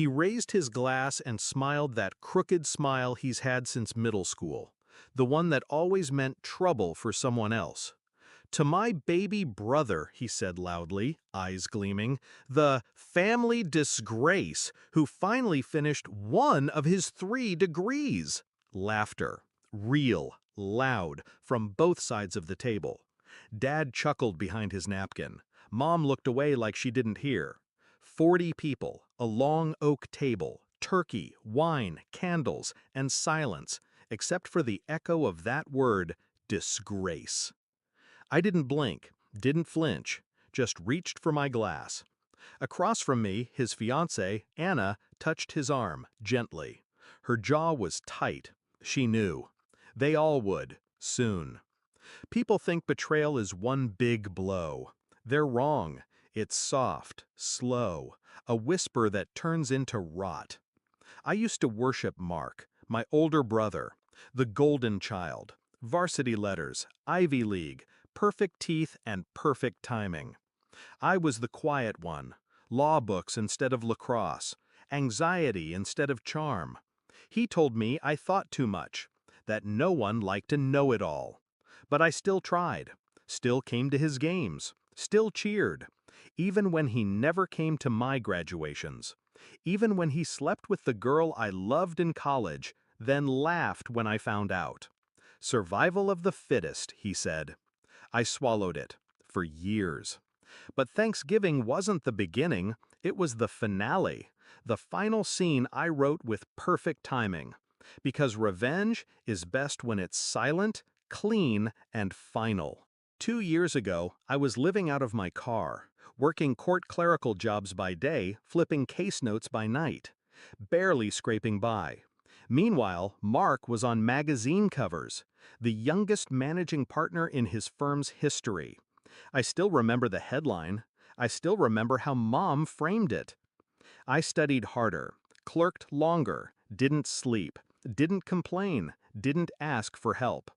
He raised his glass and smiled that crooked smile he's had since middle school, the one that always meant trouble for someone else. "To my baby brother," he said loudly, eyes gleaming, "the family disgrace who finally finished one of his 3 degrees." Laughter. Real, loud, from both sides of the table. Dad chuckled behind his napkin. Mom looked away like she didn't hear. 40 people, a long oak table, turkey, wine, candles, and silence, except for the echo of that word, disgrace. I didn't blink, didn't flinch, just reached for my glass. Across from me, his fiancée, Anna, touched his arm, gently. Her jaw was tight. She knew. They all would, soon. People think betrayal is one big blow. They're wrong. It's soft, slow, a whisper that turns into rot. I used to worship Mark, my older brother, the golden child, varsity letters, Ivy League, perfect teeth and perfect timing. I was the quiet one, law books instead of lacrosse, anxiety instead of charm. He told me I thought too much, that no one liked to know it all. But I still tried, still came to his games, still cheered, even when he never came to my graduations, even when he slept with the girl I loved in college, then laughed when I found out. Survival of the fittest, he said. I swallowed it, for years. But Thanksgiving wasn't the beginning, it was the finale, the final scene I wrote with perfect timing. Because revenge is best when it's silent, clean, and final. 2 years ago, I was living out of my car, working court clerical jobs by day, flipping case notes by night, barely scraping by. Meanwhile, Mark was on magazine covers, the youngest managing partner in his firm's history. I still remember the headline. I still remember how Mom framed it. I studied harder, clerked longer, didn't sleep, didn't complain, didn't ask for help.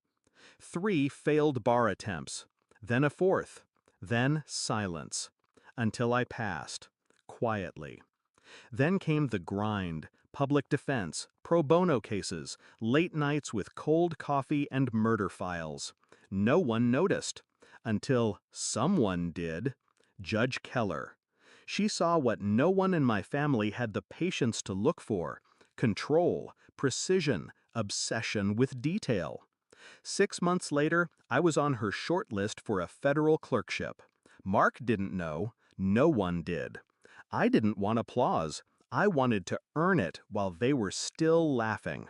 3 failed bar attempts, then a 4th, then silence, until I passed, quietly. Then came the grind, public defense, pro bono cases, late nights with cold coffee and murder files. No one noticed, until someone did. Judge Keller. She saw what no one in my family had the patience to look for: control, precision, obsession with detail. 6 months later, I was on her short list for a federal clerkship. Mark didn't know. No one did. I didn't want applause. I wanted to earn it while they were still laughing.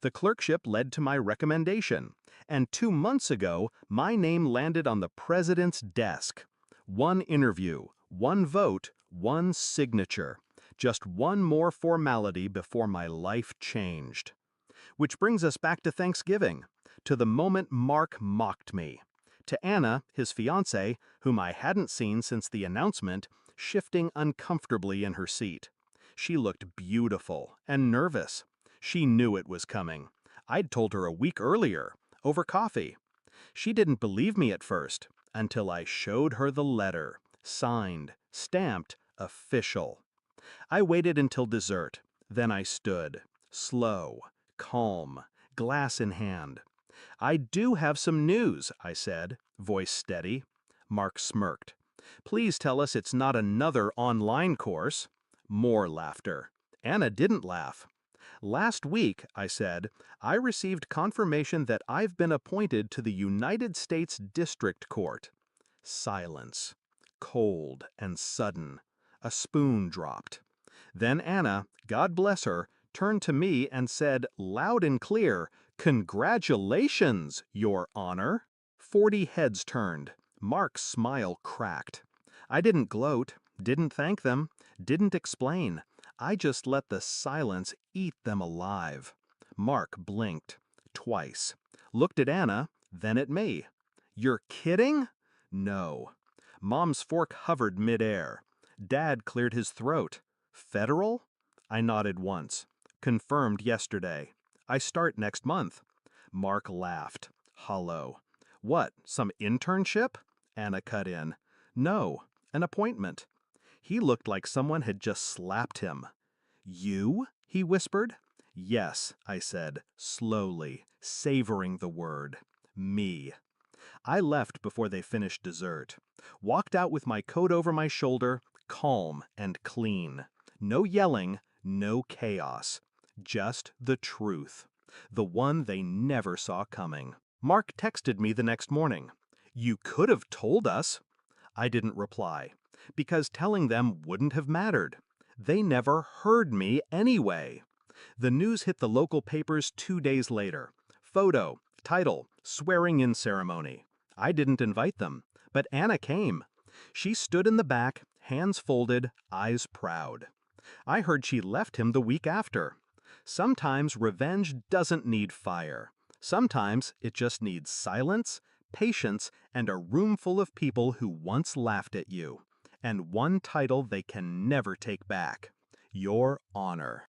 The clerkship led to my recommendation, and 2 months ago, my name landed on the president's desk. 1 interview, 1 vote, 1 signature. Just one more formality before my life changed. Which brings us back to Thanksgiving, to the moment Mark mocked me. To Anna, his fiancée, whom I hadn't seen since the announcement, shifting uncomfortably in her seat. She looked beautiful and nervous. She knew it was coming. I'd told her a week earlier, over coffee. She didn't believe me at first, until I showed her the letter, signed, stamped, official. I waited until dessert, then I stood, slow, calm, glass in hand. "I do have some news," I said, voice steady. Mark smirked. "Please tell us it's not another online course." More laughter. Anna didn't laugh. "Last week," I said, "I received confirmation that I've been appointed to the United States District Court." Silence. Cold and sudden. A spoon dropped. Then Anna, God bless her, turned to me and said, loud and clear, "Congratulations, Your Honor." 40 heads turned. Mark's smile cracked. I didn't gloat, didn't thank them, didn't explain. I just let the silence eat them alive. Mark blinked, twice. Looked at Anna, then at me. "You're kidding?" "No." Mom's fork hovered midair. Dad cleared his throat. "Federal?" I nodded once. "Confirmed yesterday. I start next month." Mark laughed, hollow. "What, some internship?" Anna cut in. "No, an appointment." He looked like someone had just slapped him. You? He whispered. Yes, I said, slowly, savoring the word. Me. I left before they finished dessert. Walked out with my coat over my shoulder, calm and clean. No yelling, no chaos. Just the truth. The one they never saw coming. Mark texted me the next morning. You could have told us. I didn't reply, because telling them wouldn't have mattered. They never heard me anyway. The news hit the local papers 2 days later. Photo, title, swearing-in ceremony. I didn't invite them, but Anna came. She stood in the back, hands folded, eyes proud. I heard she left him the week after. Sometimes revenge doesn't need fire. Sometimes it just needs silence, patience, and a room full of people who once laughed at you. And one title they can never take back: your honor.